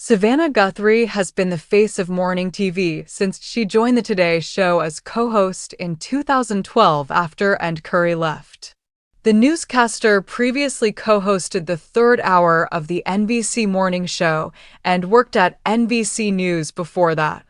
Savannah Guthrie has been the face of morning TV since she joined the Today Show as co-host in 2012 after Curry left. The newscaster previously co-hosted the third hour of the NBC morning show and worked at NBC News before that.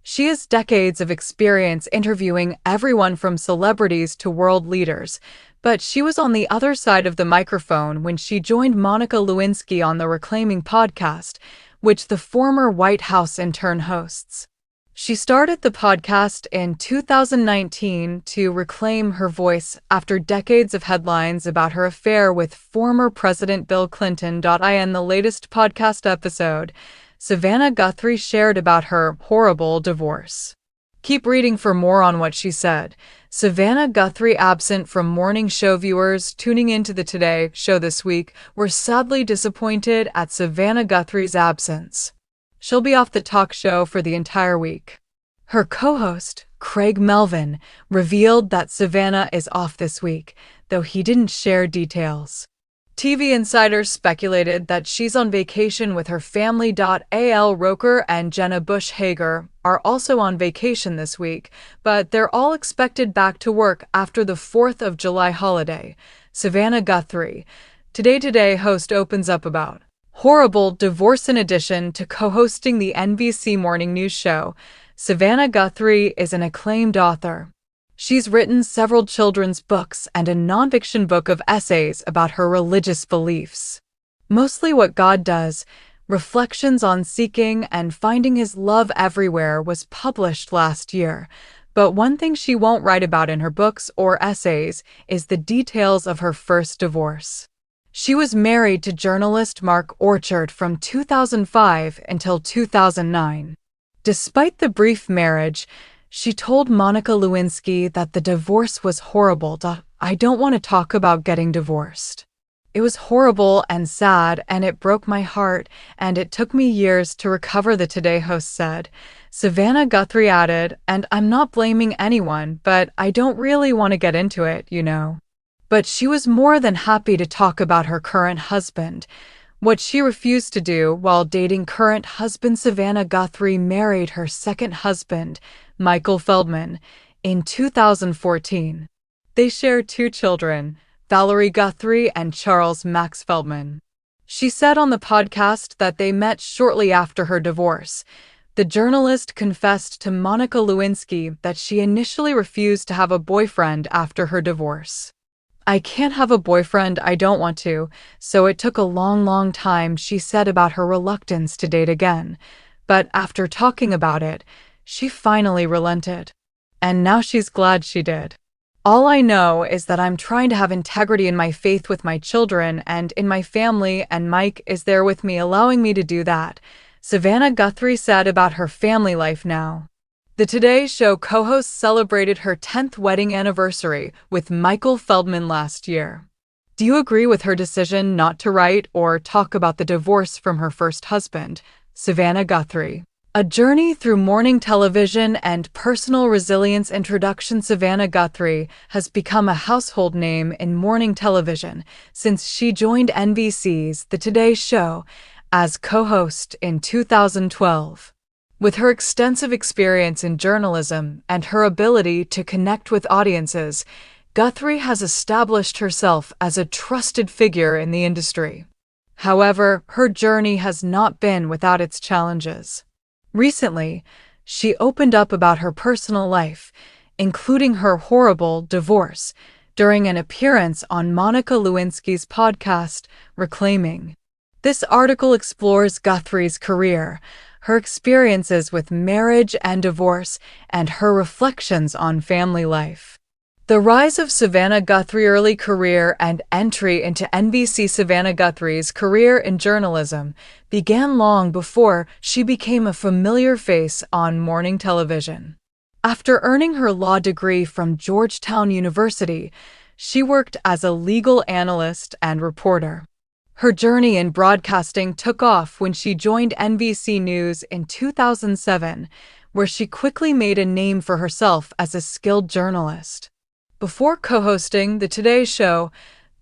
She has decades of experience interviewing everyone from celebrities to world leaders, but she was on the other side of the microphone when she joined Monica Lewinsky on the Reclaiming podcast, which the former White House intern hosts. She started the podcast in 2019 to reclaim her voice after decades of headlines about her affair with former President Bill Clinton. In the latest podcast episode, Savannah Guthrie shared about her horrible divorce. Keep reading for more on what she said. Savannah Guthrie, absent from morning show viewers tuning into the Today Show this week, were sadly disappointed at Savannah Guthrie's absence. She'll be off the talk show for the entire week. Her co-host, Craig Melvin, revealed that Savannah is off this week, though he didn't share details. TV insiders speculated that she's on vacation with her family. Al Roker and Jenna Bush Hager are also on vacation this week, but they're all expected back to work after the 4th of July holiday. Savannah Guthrie, Today host, opens up about horrible divorce. In addition to co-hosting the NBC morning news show, Savannah Guthrie is an acclaimed author. She's written several children's books and a nonfiction book of essays about her religious beliefs. Mostly What God Does, Reflections on Seeking and Finding His Love Everywhere was published last year, but one thing she won't write about in her books or essays is the details of her first divorce. She was married to journalist Mark Orchard from 2005 until 2009. Despite the brief marriage, she told Monica Lewinsky that the divorce was horrible. I don't want to talk about getting divorced. It was horrible and sad, and it broke my heart, and it took me years to recover, the Today host said. Savannah Guthrie added, and I'm not blaming anyone, but I don't really want to get into it, you know. But she was more than happy to talk about her current husband. What she refused to do while dating current husband Savannah Guthrie married her second husband, Michael Feldman, in 2014. They share 2 children, Valerie Guthrie and Charles Max Feldman. She said on the podcast that they met shortly after her divorce. The journalist confessed to Monica Lewinsky that she initially refused to have a boyfriend after her divorce. I can't have a boyfriend, I don't want to, so it took a long time, she said about her reluctance to date again. But after talking about it, she finally relented. And now she's glad she did. All I know is that I'm trying to have integrity in my faith with my children and in my family, and Mike is there with me, allowing me to do that, Savannah Guthrie said about her family life now. The Today Show co-host celebrated her 10th wedding anniversary with Michael Feldman last year. Do you agree with her decision not to write or talk about the divorce from her first husband, Savannah Guthrie? A Journey Through Morning Television and Personal Resilience introduction. Savannah Guthrie has become a household name in morning television since she joined NBC's The Today Show as co-host in 2012. With her extensive experience in journalism and her ability to connect with audiences, Guthrie has established herself as a trusted figure in the industry. However, her journey has not been without its challenges. Recently, she opened up about her personal life, including her horrible divorce, during an appearance on Monica Lewinsky's podcast, Reclaiming. This article explores Guthrie's career, her experiences with marriage and divorce, and her reflections on family life. The rise of Savannah Guthrie, early career and entry into NBC. Savannah Guthrie's career in journalism began long before she became a familiar face on morning television. After earning her law degree from Georgetown University, she worked as a legal analyst and reporter. Her journey in broadcasting took off when she joined NBC News in 2007, where she quickly made a name for herself as a skilled journalist. Before co-hosting The Today Show,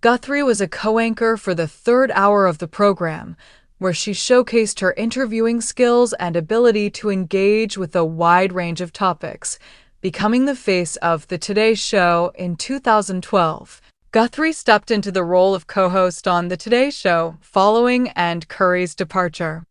Guthrie was a co-anchor for the third hour of the program, where she showcased her interviewing skills and ability to engage with a wide range of topics, becoming the face of The Today Show in 2012. Guthrie stepped into the role of co-host on The Today Show following and Curry's departure.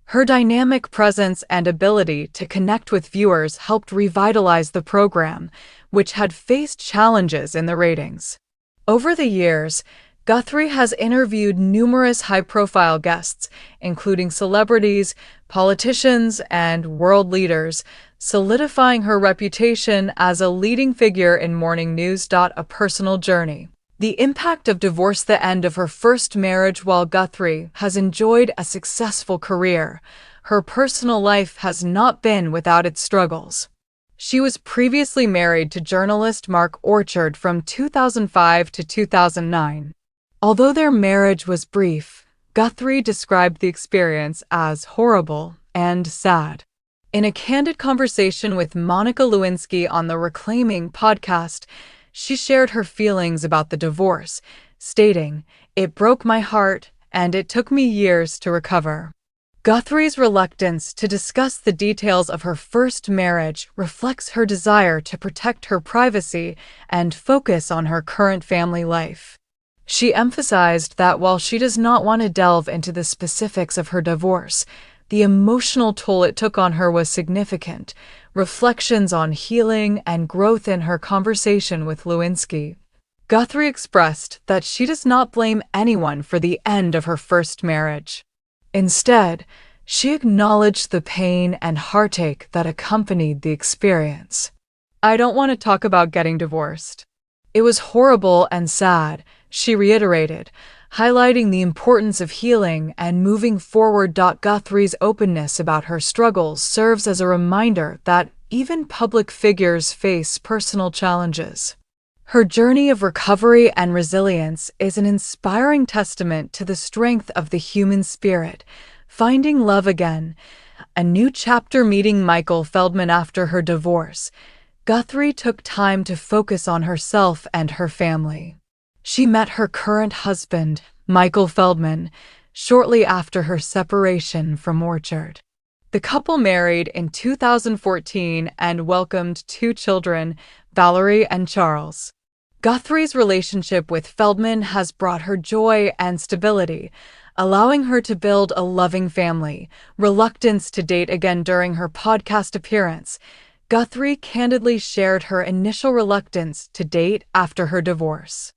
Her dynamic presence and ability to connect with viewers helped revitalize the program, which had faced challenges in the ratings. Over the years, Guthrie has interviewed numerous high-profile guests, including celebrities, politicians, and world leaders, solidifying her reputation as a leading figure in morning news. A personal journey. The impact of divorce. The end of her first marriage. While Guthrie has enjoyed a successful career, her personal life has not been without its struggles. She was previously married to journalist Mark Orchard from 2005 to 2009. Although their marriage was brief, Guthrie described the experience as horrible and sad. In a candid conversation with Monica Lewinsky on the Reclaiming podcast, she shared her feelings about the divorce, stating, "It broke my heart, and it took me years to recover." Guthrie's reluctance to discuss the details of her first marriage reflects her desire to protect her privacy and focus on her current family life. She emphasized that while she does not want to delve into the specifics of her divorce, the emotional toll it took on her was significant. Reflections on healing and growth. In her conversation with Lewinsky, Guthrie expressed that she does not blame anyone for the end of her first marriage. Instead, she acknowledged the pain and heartache that accompanied the experience. "I don't want to talk about getting divorced. It was horrible and sad," she reiterated, highlighting the importance of healing and moving forward. Guthrie's openness about her struggles serves as a reminder that even public figures face personal challenges. Her journey of recovery and resilience is an inspiring testament to the strength of the human spirit. Finding love again, a new chapter. Meeting Michael Feldman after her divorce, Guthrie took time to focus on herself and her family. She met her current husband, Michael Feldman, shortly after her separation from Orchard. The couple married in 2014 and welcomed 2 children, Valerie and Charles. Guthrie's relationship with Feldman has brought her joy and stability, allowing her to build a loving family. Reluctance to date again. During her podcast appearance, Guthrie candidly shared her initial reluctance to date after her divorce.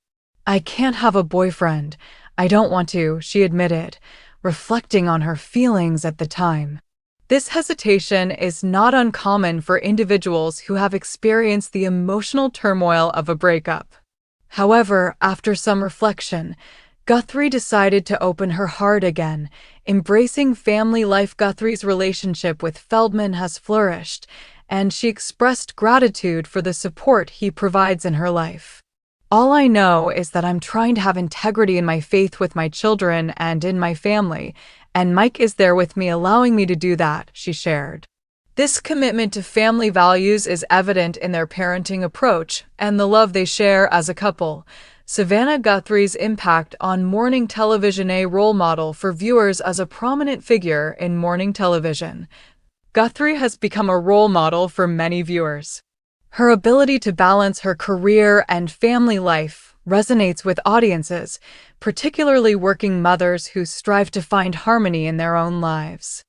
"I can't have a boyfriend. I don't want to," she admitted, reflecting on her feelings at the time. This hesitation is not uncommon for individuals who have experienced the emotional turmoil of a breakup. However, after some reflection, Guthrie decided to open her heart again, embracing family life. Guthrie's relationship with Feldman has flourished, and she expressed gratitude for the support he provides in her life. "All I know is that I'm trying to have integrity in my faith with my children and in my family, and Mike is there with me, allowing me to do that," she shared. This commitment to family values is evident in their parenting approach and the love they share as a couple. Savannah. Guthrie's impact on morning television. A role model for viewers as a prominent figure in morning television, Guthrie has become a role model for many viewers. Her ability to balance her career and family life resonates with audiences, particularly working mothers who strive to find harmony in their own lives.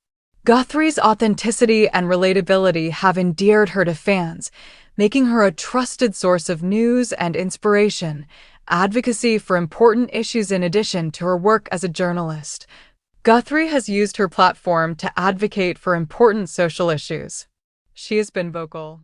Guthrie's authenticity and relatability have endeared her to fans, making her a trusted source of news and inspiration. Advocacy for important issues. In addition to her work as a journalist, Guthrie has used her platform to advocate for important social issues. She has been vocal